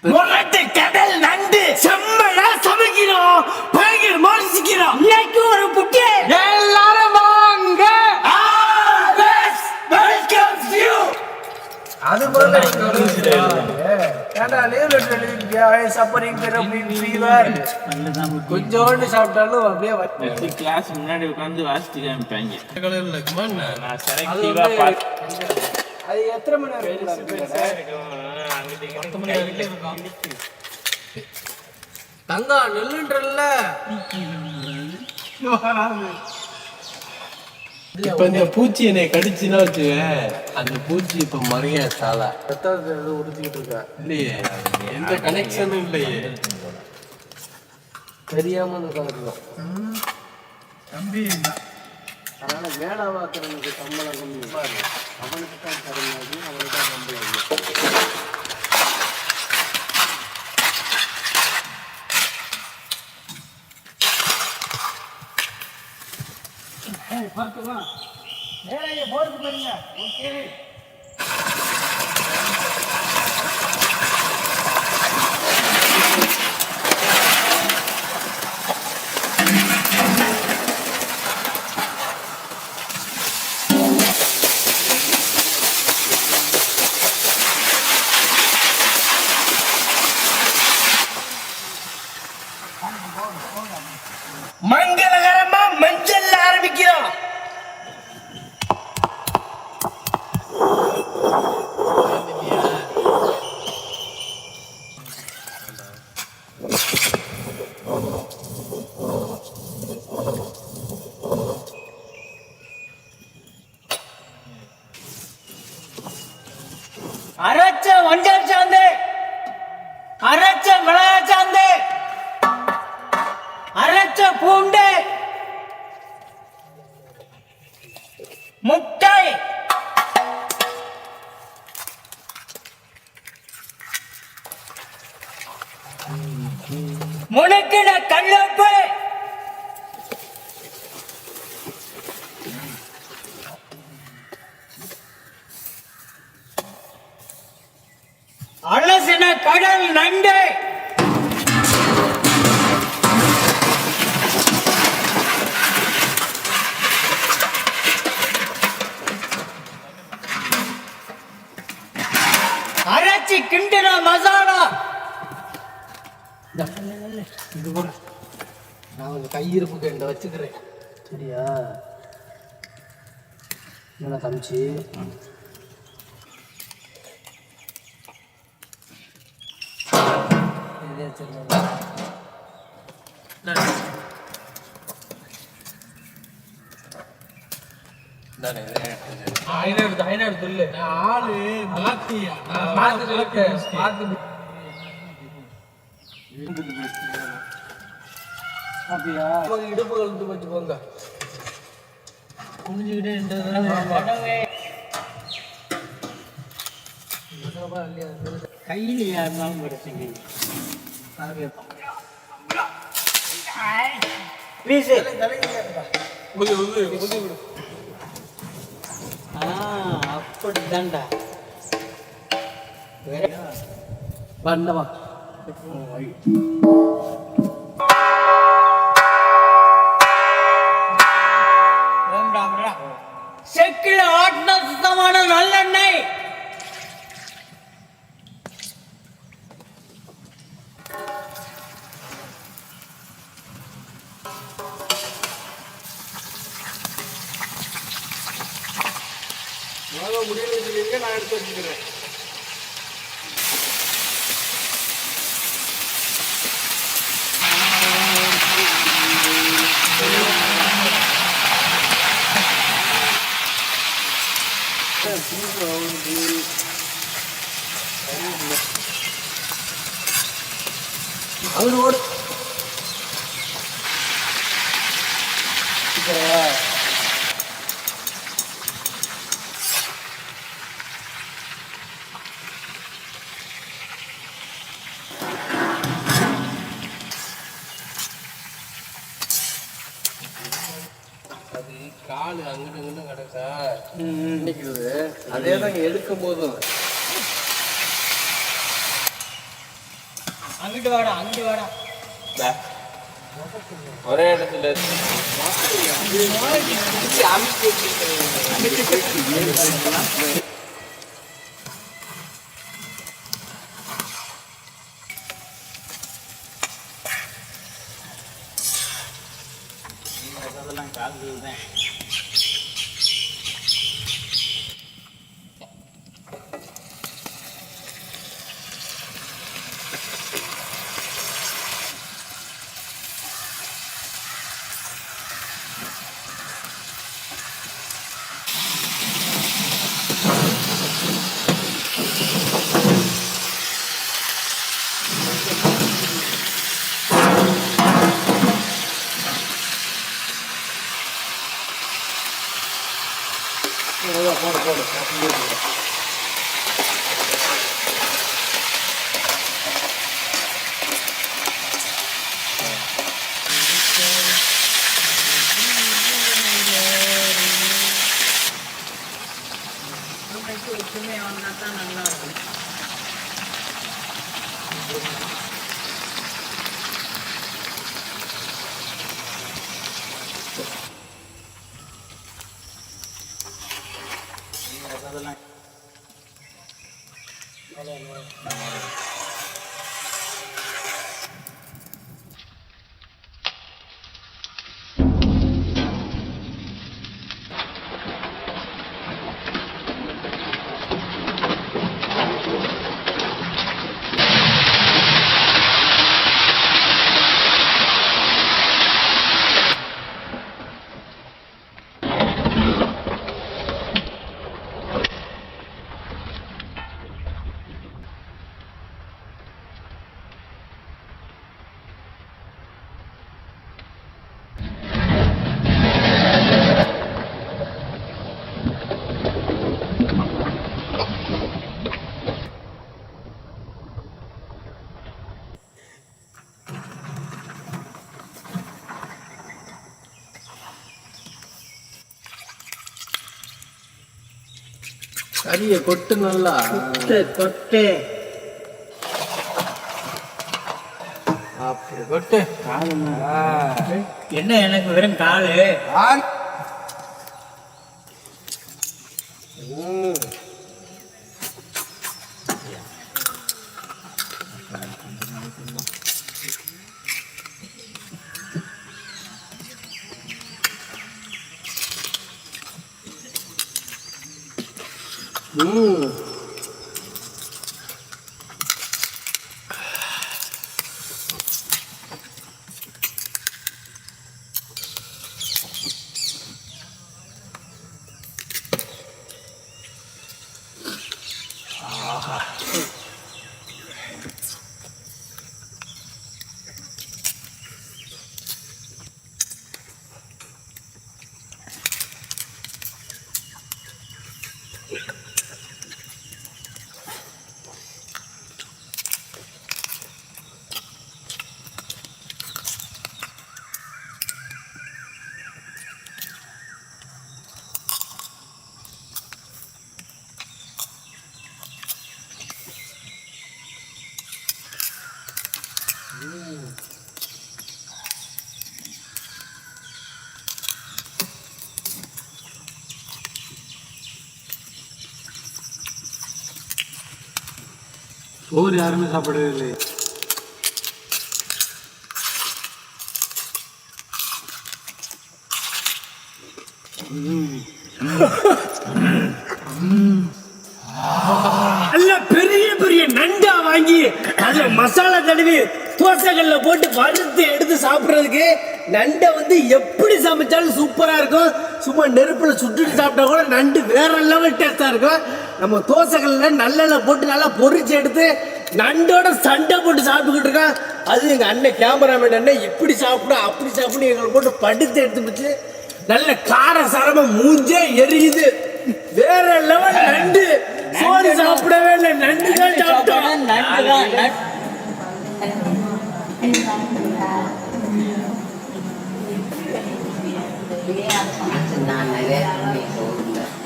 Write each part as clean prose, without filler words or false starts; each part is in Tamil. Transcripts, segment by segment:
முரட்டு கடல் நண்டு செம்மடா சமைக்கிறோம் பயங்கர மோசிக்கிறோம் இன்னைக்கு ஒரு புட்டி எல்லாரும் வாங்க வெல்கம் யூ அது போல ஏண்டா லீவ் லெட்டர் எழுதிட்டியா சப்பரிங் தெரபிங் ஃபீவர் கொஞ்சோண்டு சாப்பிட்டாலும் அப்படியே வந்து கிளாஸ் முன்னாடி உட்கார்ந்து வாசிட்டு காமிப்பாங்க கலர்ல இருக்குமா நான் செலக்டிவா அது எத்தனை மணி நேரம் இருக்கும் தங்கா நெல்லுன்றல்ல இப்ப இந்த பூச்சி என்னை கடிச்சுன்னா வச்சுவேன் அந்த பூச்சி இப்ப மறைய சாலா உறுதிக்கிட்டு இருக்கா இல்லையே எந்த கனெக்ஷனும் இல்லையே தெரியாம தம்பி அதனால வேலை பார்க்கறவனுக்கு சம்பளம் கம்மி அவனுக்கு தான் தரமாகி அவனுக்கு தான் சம்பளம் பார்த்துமா வேலையை போறது பாருங்க ஓகே மங்களகரமா மஞ்சள் ஆரம்பிக்கிறோம் அரைச்ச மஞ்சள் சாந்து அரைச்ச மிளகா சாந்து அரைச்ச பூண்டு முட்டை முணுக்கின கல்லுப்பு அலசின கடல் நண்டு அரைச்சி கிண்டின மசாலா இது கூட நான் கொஞ்சம் கையிருப்புக்கு என்கிட்ட வச்சுக்கிறேன் சரியா என்ன தம்பிச்சு ஐநூறு சொல்லு ஆளு அப்படியா இடுப்பு கலந்து வச்சு போங்க குனிஞ்சுக்கிட்டே கையிலையா இருந்தாலும் பிரச்சனை அப்படிதான்டா பண்ணவா செக்கில ஆட்டின சுத்தமான நல்லெண்ணெய் முடியல சொல்லியிருக்கேன் நான் எடுத்து வச்சுக்கிறேன் அவனோடு அது காலு அங்கிட்டு இங்கிட்டு கிடக்கா நினைக்கிறது அதே தான் எடுக்கும் போதும் அங்கிட்டு வாடா அங்கிட்டு வாடா ஒரே இடத்துல அதெல்லாம் கால்கள் தான் ஒற்றுமை வந்தா தான் நல்லா இருக்கும். அதெல்லாம் கறியை கொட்டு நல்லா கொட்டு அப்படி கொட்டு என்ன எனக்கு வெறும் காலு சோறு யாருமே சாப்பிடவே இல்லை. நல்ல பெரிய பெரிய நண்டா வாங்கி அதுல மசாலா தடவி தோசைகள்ல போட்டு வறுத்து எடுத்து சாப்பிடுறதுக்கு நண்டை வந்து எப்படி சமைச்சாலும் சூப்பரா இருக்கும். சும்மா நெருப்புல சுட்டுட்டு சாப்பிட்டா கூட நண்டு வேற லெவல் டேஸ்டா இருக்கும். நம்ம தோசைகள்ல நல்லெண்ணெய் போட்டு நல்லா பொரிச்சு எடுத்து நண்டோட சண்டை போட்டு சாப்பிட்டுக்கிட்டு இருக்கோம். அது எங்க அண்ணன் கேமராமேன் அண்ணன் இப்படி சாப்பிடும் அப்படி சாப்பிடும் எங்களை போட்டு படுத்து எடுத்து வச்சு நல்ல கார சாரமா மூஞ்சே எரியுது. வேற லெவல் நண்டு. சோறு சாப்பிடவே இல்லை, நண்டு தான் சாப்பிட்டோம்.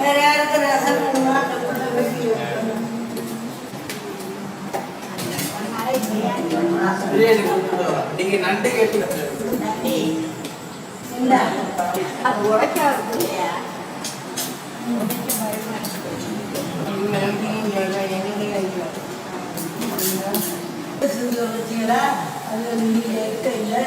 வேற யாருக்கு ரசம் பிரியாணி கொடுத்துருவோம். நீங்க நண்டு கேட்டு அது நீங்க இல்லை